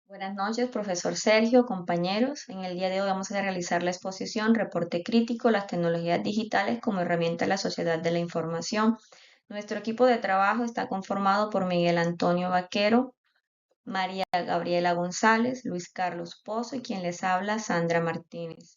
Buenas noches, profesor Sergio, compañeros. En el día de hoy vamos a realizar la exposición Reporte crítico, las tecnologías digitales como herramienta en la sociedad de la información. Nuestro equipo de trabajo está conformado por Miguel Antonio Vaquero, María Gabriela González, Luis Carlos Pozo y quien les habla, Sandra Martínez.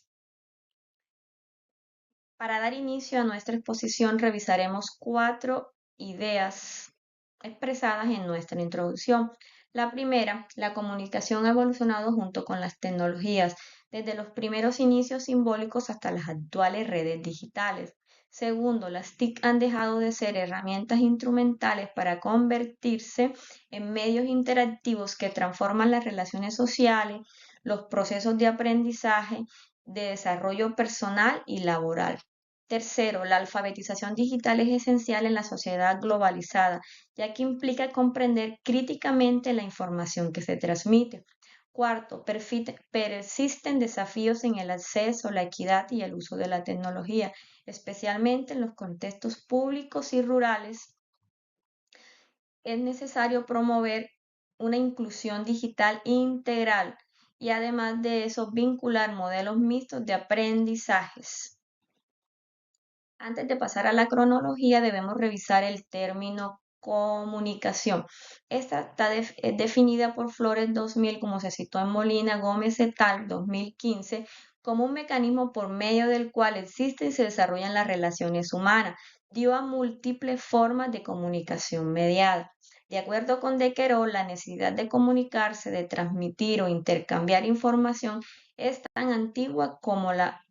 Para dar inicio a nuestra exposición revisaremos 4 ideas expresadas en nuestra introducción. La primera, la comunicación ha evolucionado junto con las tecnologías, desde los primeros inicios simbólicos hasta las actuales redes digitales. Segundo, las TIC han dejado de ser herramientas instrumentales para convertirse en medios interactivos que transforman las relaciones sociales, los procesos de aprendizaje, de desarrollo personal y laboral. Tercero, la alfabetización digital es esencial en la sociedad globalizada, ya que implica comprender críticamente la información que se transmite. Cuarto, persisten desafíos en el acceso, la equidad y el uso de la tecnología, especialmente en los contextos públicos y rurales. Es necesario promover una inclusión digital integral y además de eso vincular modelos mixtos de aprendizajes. Antes de pasar a la cronología, debemos revisar el término comunicación. Esta es definida por Flores 2000, como se citó en Molina Gómez et al. 2015, como un mecanismo por medio del cual existen y se desarrollan las relaciones humanas. Dio a múltiples formas de comunicación mediada. De acuerdo con De Querol, la necesidad de comunicarse, de transmitir o intercambiar información es tan antigua como la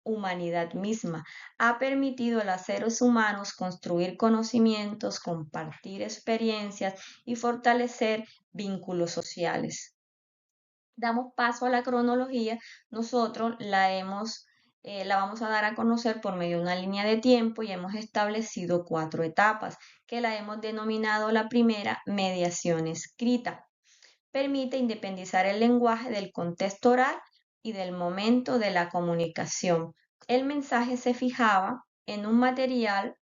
humanidad misma. Ha permitido a los seres humanos construir conocimientos, compartir experiencias y fortalecer vínculos sociales. Damos paso a la cronología. Nosotros la vamos a dar a conocer por medio de una línea de tiempo y hemos establecido 4 etapas que la hemos denominado la primera, mediación escrita. Permite independizar el lenguaje del contexto oral y del momento de la comunicación. El mensaje se fijaba en un material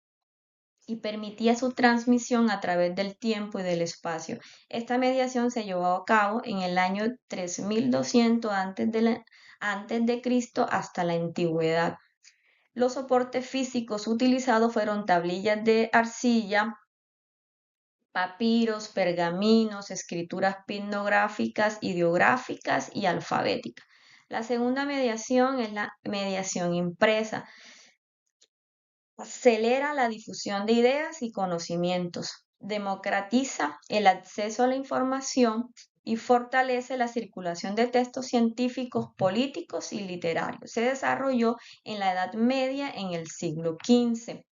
y permitía su transmisión a través del tiempo y del espacio. Esta mediación se llevó a cabo en el año 3200 antes de Cristo hasta la antigüedad. Los soportes físicos utilizados fueron tablillas de arcilla, papiros, pergaminos, escrituras pictográficas, ideográficas y alfabéticas. La segunda mediación es la mediación impresa. Acelera la difusión de ideas y conocimientos, democratiza el acceso a la información y fortalece la circulación de textos científicos, políticos y literarios. Se desarrolló en la Edad Media en el siglo XV.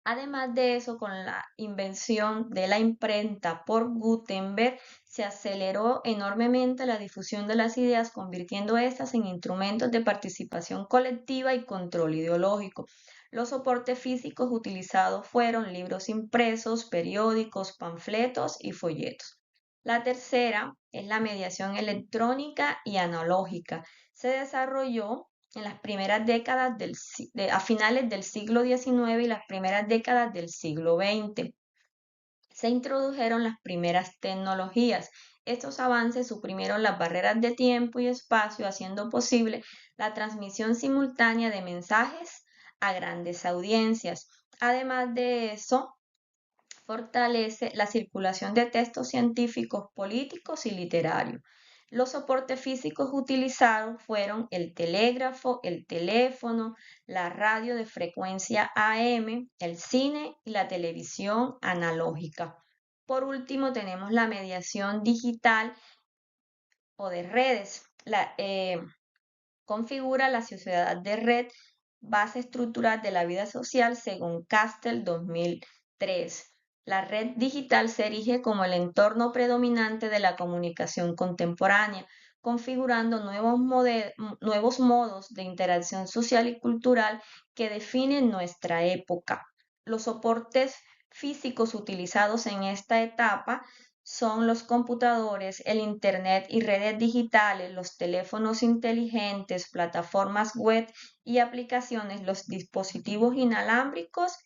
Además de eso, con la invención de la imprenta por Gutenberg, se aceleró enormemente la difusión de las ideas, convirtiendo estas en instrumentos de participación colectiva y control ideológico. Los soportes físicos utilizados fueron libros impresos, periódicos, panfletos y folletos. La tercera es la mediación electrónica y analógica. Se desarrolló en las primeras décadas a finales del siglo XIX y las primeras décadas del siglo XX. Se introdujeron las primeras tecnologías. Estos avances suprimieron las barreras de tiempo y espacio, haciendo posible la transmisión simultánea de mensajes a grandes audiencias. Además de eso, fortalece la circulación de textos científicos, políticos y literarios. Los soportes físicos utilizados fueron el telégrafo, el teléfono, la radio de frecuencia AM, el cine y la televisión analógica. Por último, tenemos la mediación digital o de redes. Configura la sociedad de red, base estructural de la vida social según Castel 2003. La red digital se erige como el entorno predominante de la comunicación contemporánea, configurando nuevos modos de interacción social y cultural que definen nuestra época. Los soportes físicos utilizados en esta etapa son los computadores, el Internet y redes digitales, los teléfonos inteligentes, plataformas web y aplicaciones, los dispositivos inalámbricos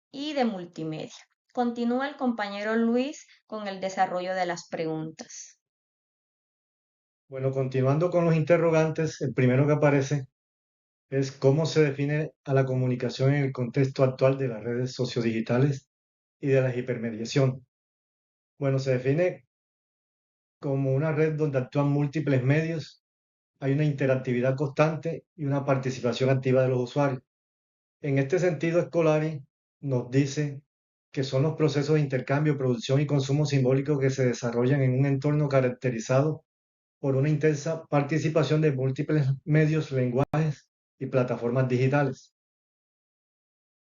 y de multimedia. Continúa el compañero Luis con el desarrollo de las preguntas. Bueno, continuando con los interrogantes, el primero que aparece es cómo se define a la comunicación en el contexto actual de las redes sociodigitales y de la hipermediación. Bueno, se define como una red donde actúan múltiples medios, hay una interactividad constante y una participación activa de los usuarios. En este sentido, Scolari nos dice que son los procesos de intercambio, producción y consumo simbólico que se desarrollan en un entorno caracterizado por una intensa participación de múltiples medios, lenguajes y plataformas digitales.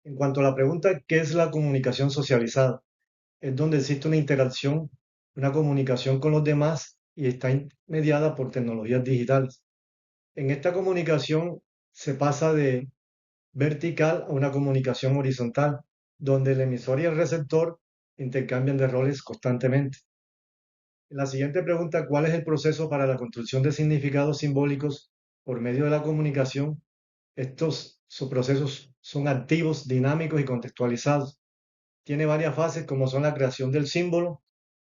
En cuanto a la pregunta, ¿qué es la comunicación socializada? Es donde existe una interacción, una comunicación con los demás y está mediada por tecnologías digitales. En esta comunicación se pasa de vertical a una comunicación horizontal, donde el emisor y el receptor intercambian de roles constantemente. En la siguiente pregunta, ¿cuál es el proceso para la construcción de significados simbólicos por medio de la comunicación? Estos procesos son activos, dinámicos y contextualizados. Tiene varias fases como son la creación del símbolo,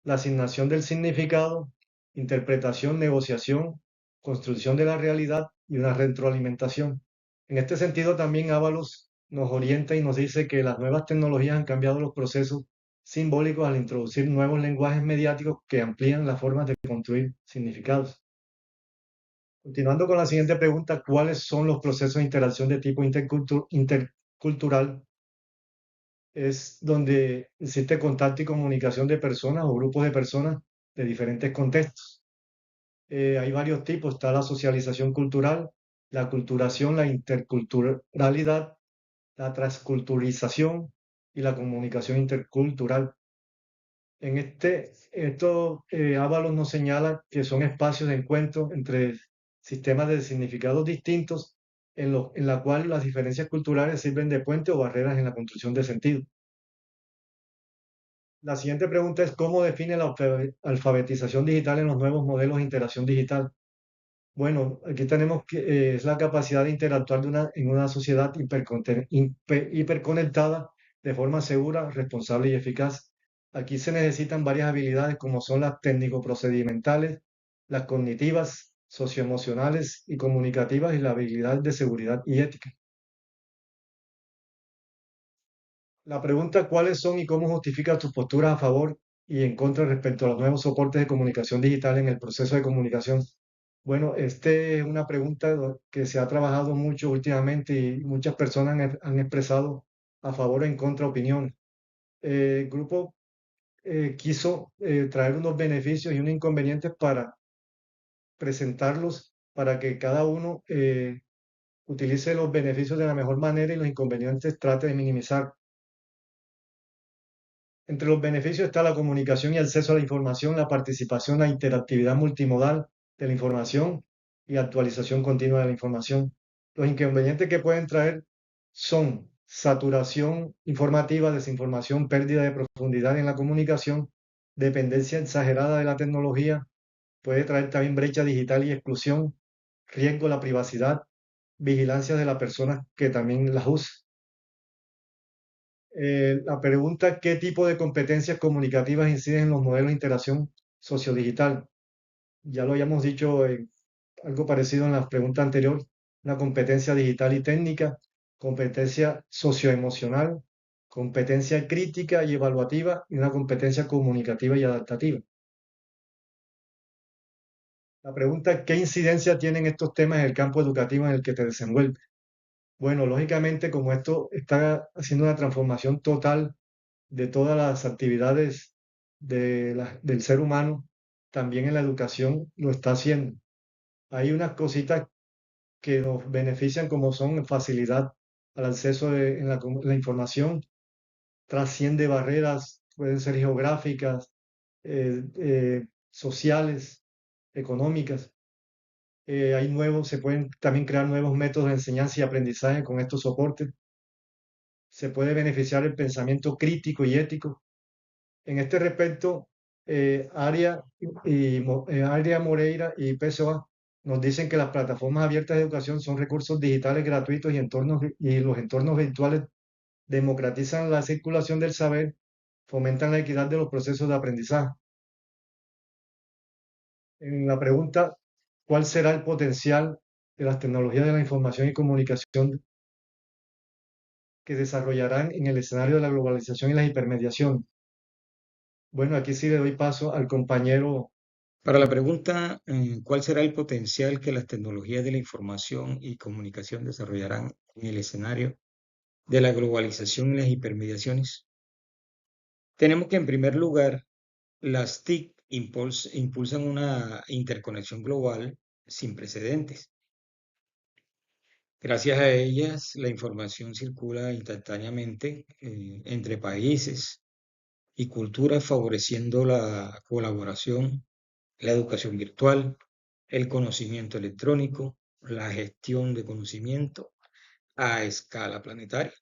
la asignación del significado, interpretación, negociación, construcción de la realidad y una retroalimentación. En este sentido, también Ábalos nos orienta y nos dice que las nuevas tecnologías han cambiado los procesos simbólicos al introducir nuevos lenguajes mediáticos que amplían las formas de construir significados. Continuando con la siguiente pregunta, ¿cuáles son los procesos de interacción de tipo intercultural? Es donde existe contacto y comunicación de personas o grupos de personas de diferentes contextos. Hay varios tipos, está la socialización cultural, la culturación, la interculturalidad, la transculturización y la comunicación intercultural. Ábalos nos señala que son espacios de encuentro entre sistemas de significados distintos en la cual las diferencias culturales sirven de puente o barreras en la construcción de sentido. La siguiente pregunta es ¿cómo define la alfabetización digital en los nuevos modelos de interacción digital? Bueno, aquí tenemos que es la capacidad de interactuar en una sociedad hiperconectada de forma segura, responsable y eficaz. Aquí se necesitan varias habilidades como son las técnico-procedimentales, las cognitivas, socioemocionales y comunicativas y la habilidad de seguridad y ética. La pregunta, ¿cuáles son y cómo justificas tus posturas a favor y en contra respecto a los nuevos soportes de comunicación digital en el proceso de comunicación? Bueno, este es una pregunta que se ha trabajado mucho últimamente y muchas personas han expresado a favor o en contra opinión. El grupo quiso traer unos beneficios y unos inconvenientes para presentarlos para que cada uno utilice los beneficios de la mejor manera y los inconvenientes trate de minimizar. Entre los beneficios está la comunicación y acceso a la información, la participación, la interactividad multimodal de la información y actualización continua de la información. Los inconvenientes que pueden traer son saturación informativa, desinformación, pérdida de profundidad en la comunicación, dependencia exagerada de la tecnología, puede traer también brecha digital y exclusión, riesgo a la privacidad, vigilancia de las personas que también las usan. La pregunta, ¿qué tipo de competencias comunicativas inciden en los modelos de interacción sociodigital? Ya lo habíamos dicho algo parecido en la pregunta anterior, una competencia digital y técnica, competencia socioemocional, competencia crítica y evaluativa y una competencia comunicativa y adaptativa. La pregunta, ¿qué incidencia tienen estos temas en el campo educativo en el que te desenvuelves? Bueno, lógicamente, como esto está haciendo una transformación total de todas las actividades del ser humano, también en la educación lo está haciendo. Hay unas cositas que nos benefician como son facilidad al acceso en la información, trasciende barreras, pueden ser geográficas, sociales, económicas. Se pueden también crear nuevos métodos de enseñanza y aprendizaje con estos soportes. Se puede beneficiar el pensamiento crítico y ético. En este respecto, Aria Moreira y PSOA nos dicen que las plataformas abiertas de educación son recursos digitales gratuitos y los entornos virtuales democratizan la circulación del saber, fomentan la equidad de los procesos de aprendizaje. En la pregunta, ¿Cuál será el potencial de las tecnologías de la información y comunicación que desarrollarán en el escenario de la globalización y la hipermediación? Bueno, aquí sí le doy paso al compañero. Para la pregunta, ¿cuál será el potencial que las tecnologías de la información y comunicación desarrollarán en el escenario de la globalización y las hipermediaciones? Tenemos que, en primer lugar, las TIC impulsan una interconexión global sin precedentes. Gracias a ellas, la información circula instantáneamente entre países y culturas, favoreciendo la colaboración, la educación virtual, el conocimiento electrónico, la gestión de conocimiento a escala planetaria.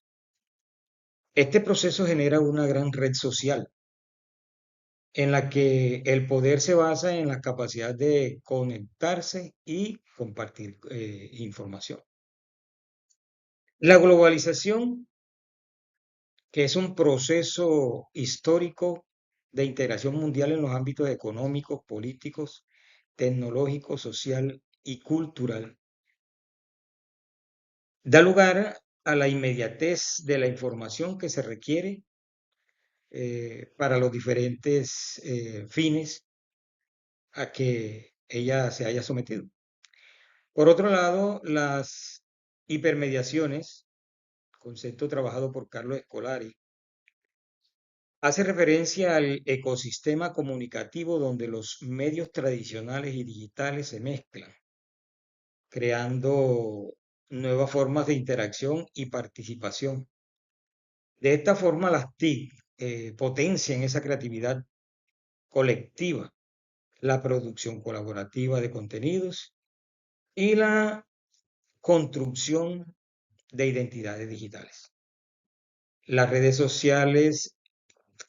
Este proceso genera una gran red social en la que el poder se basa en la capacidad de conectarse y compartir información. La globalización, que es un proceso histórico de integración mundial en los ámbitos económicos, políticos, tecnológico, social y cultural, da lugar a la inmediatez de la información que se requiere para los diferentes fines a que ella se haya sometido. Por otro lado, las hipermediaciones, concepto trabajado por Carlos Escolari, hace referencia al ecosistema comunicativo donde los medios tradicionales y digitales se mezclan, creando nuevas formas de interacción y participación. De esta forma, las TIC potencian esa creatividad colectiva, la producción colaborativa de contenidos y la construcción de identidades digitales. Las redes sociales,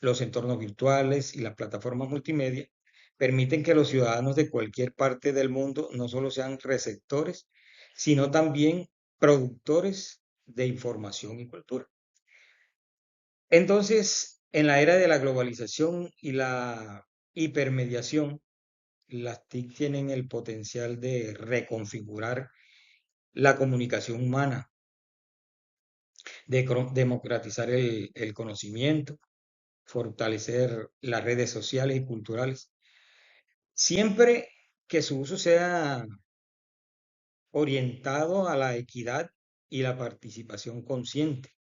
los entornos virtuales y las plataformas multimedia permiten que los ciudadanos de cualquier parte del mundo no solo sean receptores, sino también productores de información y cultura. Entonces, en la era de la globalización y la hipermediación, las TIC tienen el potencial de reconfigurar la comunicación humana, de democratizar el conocimiento, fortalecer las redes sociales y culturales, siempre que su uso sea orientado a la equidad y la participación consciente,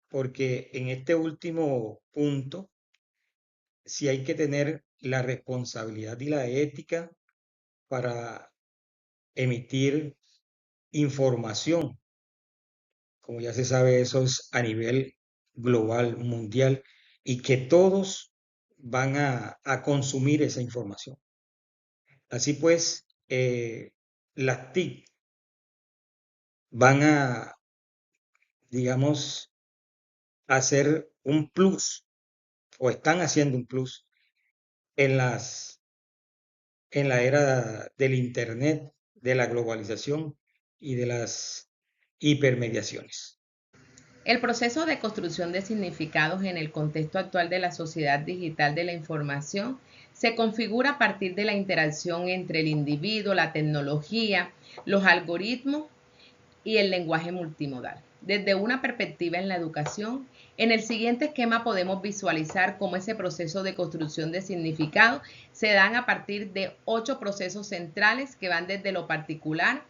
porque en este último punto sí hay que tener la responsabilidad y la ética para emitir información. Como ya se sabe, eso es a nivel global, mundial, y que todos van a consumir esa información. Así pues, las TIC van a, digamos, hacer un plus, o están haciendo un plus en en la era del Internet, de la globalización y de las hipermediaciones. El proceso de construcción de significados en el contexto actual de la sociedad digital de la información se configura a partir de la interacción entre el individuo, la tecnología, los algoritmos y el lenguaje multimodal. Desde una perspectiva en la educación, en el siguiente esquema podemos visualizar cómo ese proceso de construcción de significado se dan a partir de 8 procesos centrales que van desde lo particular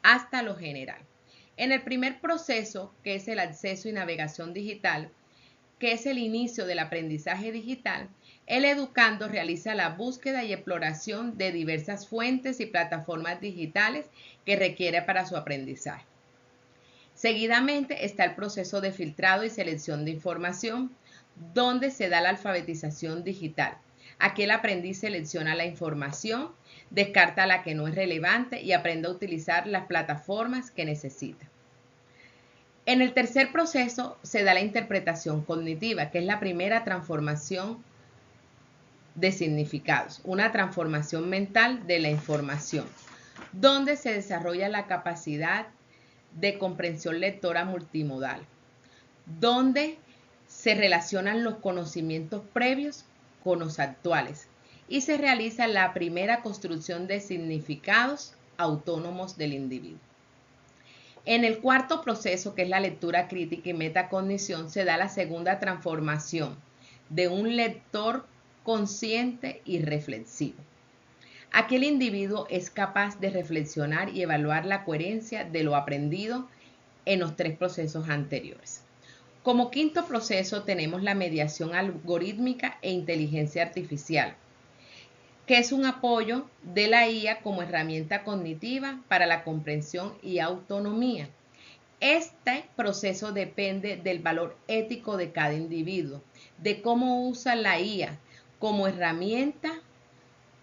hasta lo general. En el primer proceso, que es el acceso y navegación digital, que es el inicio del aprendizaje digital, el educando realiza la búsqueda y exploración de diversas fuentes y plataformas digitales que requiere para su aprendizaje. Seguidamente está el proceso de filtrado y selección de información, donde se da la alfabetización digital. Aquí el aprendiz selecciona la información, descarta la que no es relevante y aprende a utilizar las plataformas que necesita. En el tercer proceso se da la interpretación cognitiva, que es la primera transformación de significados, una transformación mental de la información, donde se desarrolla la capacidad de comprensión lectora multimodal, donde se relacionan los conocimientos previos con los actuales y se realiza la primera construcción de significados autónomos del individuo. En el cuarto proceso, que es la lectura crítica y metacognición, se da la segunda transformación de un lector consciente y reflexivo. Aquí el individuo es capaz de reflexionar y evaluar la coherencia de lo aprendido en los tres procesos anteriores. Como quinto proceso tenemos la mediación algorítmica e inteligencia artificial, que es un apoyo de la IA como herramienta cognitiva para la comprensión y autonomía. Este proceso depende del valor ético de cada individuo, de cómo usa la IA como herramienta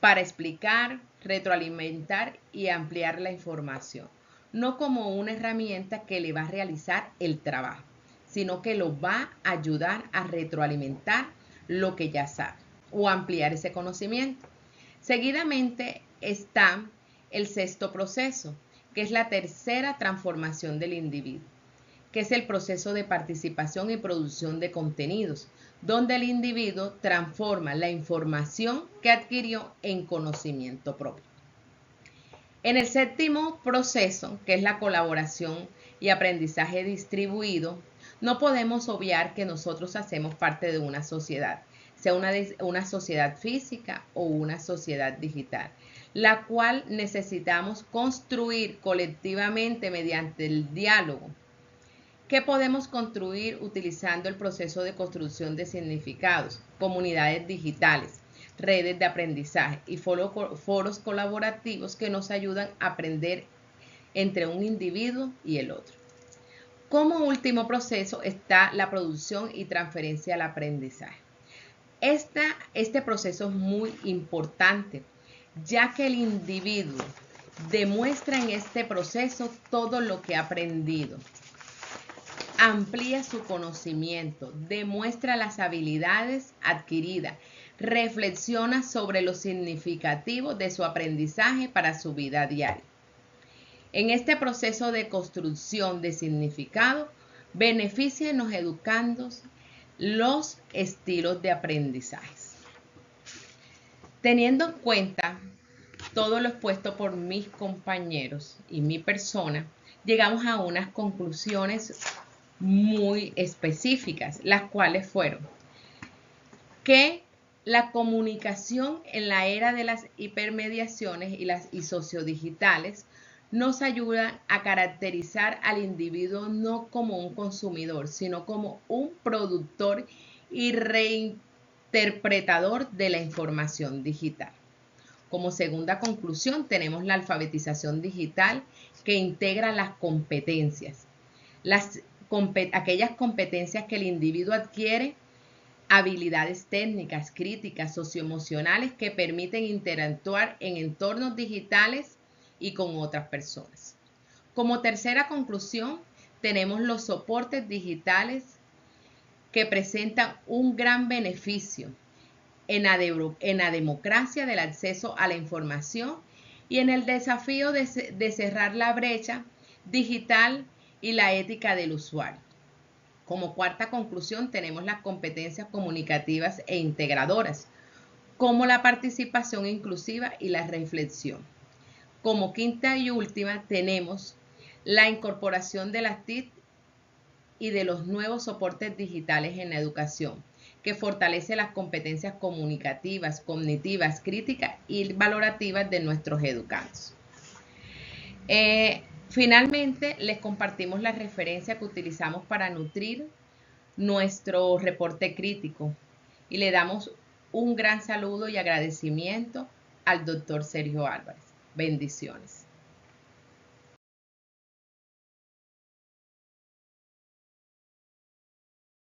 para explicar, retroalimentar y ampliar la información, no como una herramienta que le va a realizar el trabajo, sino que lo va a ayudar a retroalimentar lo que ya sabe o ampliar ese conocimiento. Seguidamente está el sexto proceso, que es la tercera transformación del individuo, que es el proceso de participación y producción de contenidos, donde el individuo transforma la información que adquirió en conocimiento propio. En el séptimo proceso, que es la colaboración y aprendizaje distribuido, no podemos obviar que nosotros hacemos parte de una sociedad, sea una sociedad física o una sociedad digital, la cual necesitamos construir colectivamente mediante el diálogo. ¿Qué podemos construir utilizando el proceso de construcción de significados, comunidades digitales, redes de aprendizaje y foros colaborativos que nos ayudan a aprender entre un individuo y el otro? Como último proceso está la producción y transferencia al aprendizaje. Este proceso es muy importante, ya que el individuo demuestra en este proceso todo lo que ha aprendido. Amplía su conocimiento, demuestra las habilidades adquiridas, reflexiona sobre lo significativo de su aprendizaje para su vida diaria. En este proceso de construcción de significado, beneficia en los educandos los estilos de aprendizaje. Teniendo en cuenta todo lo expuesto por mis compañeros y mi persona, llegamos a unas conclusiones muy específicas, las cuales fueron que la comunicación en la era de las hipermediaciones y sociodigitales nos ayudan a caracterizar al individuo no como un consumidor, sino como un productor y reinterpretador de la información digital. Como segunda conclusión tenemos la alfabetización digital, que integra las competencias, aquellas competencias que el individuo adquiere, habilidades técnicas, críticas, socioemocionales que permiten interactuar en entornos digitales y con otras personas. Como tercera conclusión, tenemos los soportes digitales, que presentan un gran beneficio en la democracia del acceso a la información y en el desafío de cerrar la brecha digital y la ética del usuario. Como cuarta conclusión tenemos las competencias comunicativas e integradoras, como la participación inclusiva y la reflexión. Como quinta y última tenemos la incorporación de las TIC y de los nuevos soportes digitales en la educación, que fortalece las competencias comunicativas, cognitivas, críticas y valorativas de nuestros educandos. Finalmente, les compartimos la referencia que utilizamos para nutrir nuestro reporte crítico y le damos un gran saludo y agradecimiento al doctor Sergio Álvarez. Bendiciones.